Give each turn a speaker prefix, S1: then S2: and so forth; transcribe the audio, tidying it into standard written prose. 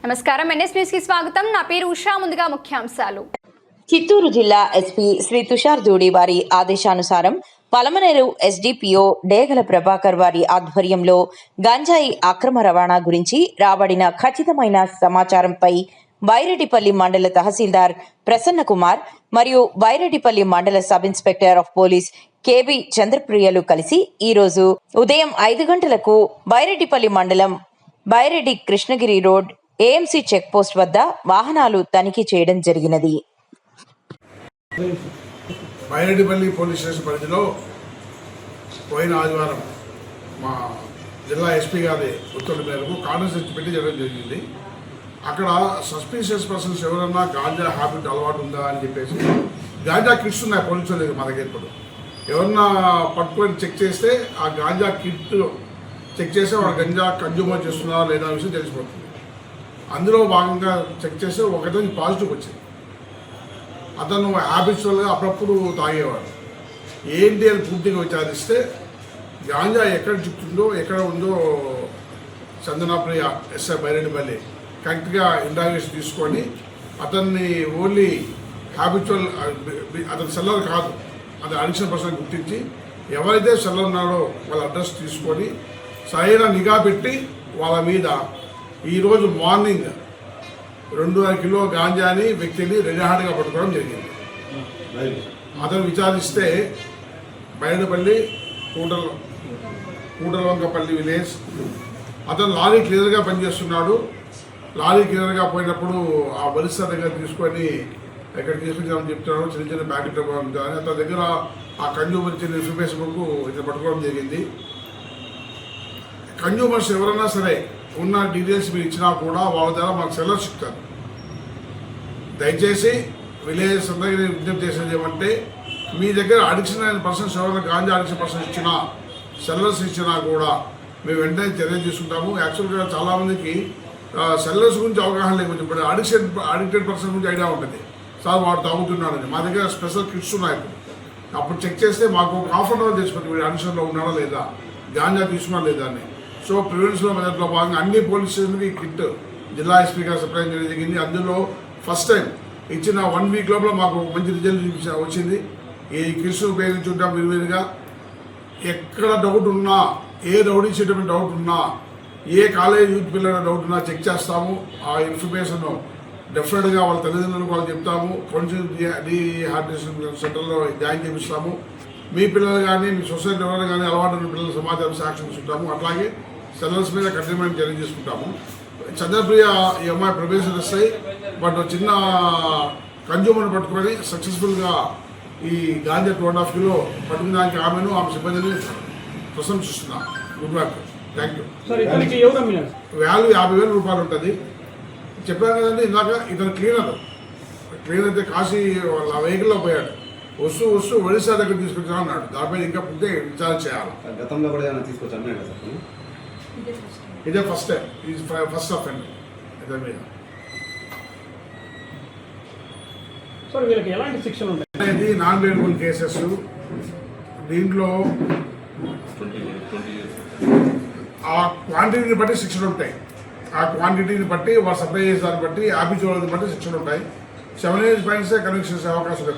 S1: నమస్కారం, NS news కి స్వాగతం. నా పేరు ఉషా. ముందుగా ముఖ్యాంశాలు.
S2: చిత్తూరు జిల్లా ఎస్పీ శ్రీ తుషార్ జోడి వారి ఆదేశానుసారం పలమనేరు ఎస్డిపిఓ డేగల ప్రభాకర్ వారి ఆధ్వర్యంలో గంజాయి అక్రమ రవాణా గురించి రాబడిన ఖచ్చితమైన సమాచారంపై బైరెడ్డిపల్లి మండల తహసీల్దార్ ప్రసన్న కుమార్ మరియు బైరెడ్డిపల్లి మండల sub inspector of police KB చంద్రప్రియలు కలిసి ఈరోజు ఉదయం 5 గంటలకు బైరెడ్డిపల్లి మండలం Byreddy Krishnagiri road AMC check post వద్ద వాహనాలు తనిఖీ చేయడం జరిగినది.
S3: బైరెడ్డిపల్లి పోలీస్ స్టేషన్ పరిధిలో పోయిన ఆదివారం మా జిల్లా ఎస్పీ గారి ఉత్తర్వుల మేరకు కార్నర్ సెర్చ్ పెట్టి చేయడం జరిగింది. అక్కడ సస్పీషియస్ పర్సన్స్ ఎవరన్నా గాంజా హ్యాబిట్ అలవాటు ఉందా అని చెప్పేసి గాంజా కిట్స్ ఉన్నాయి పోలీసుల దగ్గర. మా దగ్గర ఇప్పుడు ఎవరన్నా పట్టుకొని చెక్ చేస్తే ఆ గాంజా కిట్ చెక్ చేస్తే వాళ్ళు గంజా కన్జ్యూమర్ చేస్తున్నారా లేదా విషయం తెలిసిపోతుంది. అందులో భాగంగా చెక్ చేస్తే ఒకటి పాజిటివ్ వచ్చింది. అతను హ్యాబిచువల్గా అప్పుడప్పుడు తాగేవాడు. ఏంటి అని పూర్తిగా విచారిస్తే గాంజా ఎక్కడ చిక్కిందో ఎక్కడ ఉందో చందనప్రియ ఎస్ఐ బైరెడ్డిపల్లి కరెక్ట్గా ఇంట్రాగేషన్ తీసుకొని అతన్ని ఓన్లీ హ్యాబిచువల్ అతని సెల్లర్ కాదు, అది అడిక్షన్ పర్సన్ గుర్తించి ఎవరైతే సెల్లర్ ఉన్నాడో వాళ్ళ అడ్రస్ తీసుకొని సరైన నిఘా పెట్టి వాళ్ళ మీద ఈరోజు మార్నింగ్ 2.5 కిలో గాంజాని వ్యక్తిని రెడీహార్డ్గా పట్టుకోవడం జరిగింది. అతను విచారిస్తే బైరెడ్డిపల్లి కూటలవంకపల్లి విలేజ్. అతను లారీ క్లియర్గా పనిచేస్తున్నాడు. లారీ క్లియర్గా పోయినప్పుడు ఆ వరిస దగ్గర తీసుకొని ఎక్కడ తీసుకొచ్చామని చెప్తున్నాడు. చిన్న చిన్న ప్యాకెట్ అని అతని దగ్గర ఆ కన్జ్యూమర్ ఇచ్చిన ఇన్ఫర్మేషన్ బుక్ ఇట్లా పట్టుకోవడం జరిగింది. కన్జ్యూమర్స్ ఎవరైనా సరే ఉన్న డీటెయిల్స్ మీరు ఇచ్చినా కూడా వాళ్ళ ద్వారా మాకు సెల్లర్స్ ఇస్తారు. దయచేసి విలేజెస్ అందరికీ విజ్ఞప్తి చేసేది ఏమంటే మీ దగ్గర అడిక్షన్ అయిన పర్సన్స్ ఎవరైనా గాంజా అడిక్షన్ పర్సన్స్ ఇచ్చినా సెల్లర్స్ ఇచ్చినా కూడా మేము వెంటనే చర్య తీసుకుంటాము. యాక్చువల్గా చాలామందికి సెల్లర్స్ గురించి అవగాహన లేకపోతే ఇప్పుడు అడిక్టెడ్ పర్సన్ గురించి ఐడియా ఉంటుంది. సార్ వాడు తాగుతున్నాడని. మా దగ్గర స్పెషల్ కిట్స్ ఉన్నాయి. అప్పుడు చెక్ చేస్తే మాకు ఒక హాఫ్ అన్ అవర్ తీసుకుంటాం వీడు అడిక్షన్లో ఉన్నాడా లేదా, గాంజా తీసుకున్నా లేదా అని. సో ప్రివెన్షన్లో మెథడ్లో భాగంగా అన్ని పోలీస్ స్టేషన్కి ఈ కిట్ జిల్లా ఎస్పీ గారు సప్లై చేయడం జరిగింది. అందులో ఫస్ట్ టైం ఇచ్చిన 1 వీక్ లోపల మాకు మంచి రిజల్ట్ వచ్చింది. ఈ కిట్స్ ఉపయోగించుంటాం విలువలుగా. ఎక్కడ డౌట్ ఉన్నా, ఏ రౌడీ చేయడం డౌట్ ఉన్నా, ఏ కాలేజ్ యూత్ పిల్లల డౌట్ ఉన్నా చెక్ చేస్తాము. ఆ ఇన్ఫర్మేషన్ డెఫినెట్గా వాళ్ళ తల్లిదండ్రులకు వాళ్ళు చెప్తాము. కౌన్సిలింగ్ డీహార్డినేషన్ సెంటర్లో జాయిన్ చేపిస్తాము. మీ పిల్లలు కానీ మీ సొసైటీ ఎవరైనా కానీ అలవాటు ఉన్న పిల్లల సమాచారం సాక్ష్యం ఇస్తుంటాము. అట్లాగే సెల్లర్స్ మీద కఠినమైన చర్య తీసుకుంటాము. చంద్రప్రియ ఈ అమ్మాయి ప్రొబేషన్ వస్తాయి. బట్ చిన్న కన్జ్యూమర్ని పట్టుకొని సక్సెస్ఫుల్గా ఈ గాంజా 2.5 కిలో పట్టుకునేదానికి ఆమెను ఆమె సిబ్బందిని ప్రశంసిస్తున్నాం. Good work, thank you. Value 50,000 రూపాయలు ఉంటుంది. చెప్పాను కదండి ఇందాక. ఇతను క్లీనర్ అయితే కాశీ వాళ్ళ వెహికల్లో పోయాడు. వస్తూ ఒడిశా దగ్గర తీసుకొచ్చా అన్నాడు. దానిపై ఇంకా పుట్టే విచారణ చేయాలి.
S4: గతంలో కూడా తీసుకొచ్చాను.
S3: ఇదే ఫస్ట్ టైం, ఇది ఫస్ట్ అఫెండ్ ఇదే మీద. ఇది నాన్ బెయిలబుల్ కేసెస్. దీంట్లో ఆ క్వాంటిటీని బట్టి శిక్షలు ఉంటాయి. ఆ క్వాంటిటీని బట్టి వాడు సప్లై చేసే దాన్ని బట్టి హ్యాబిచువల్ని బట్టి శిక్షలు ఉంటాయి. 7 years ఫైన్స్ కన్విక్షన్ చేసే అవకాశం ఎక్కువ.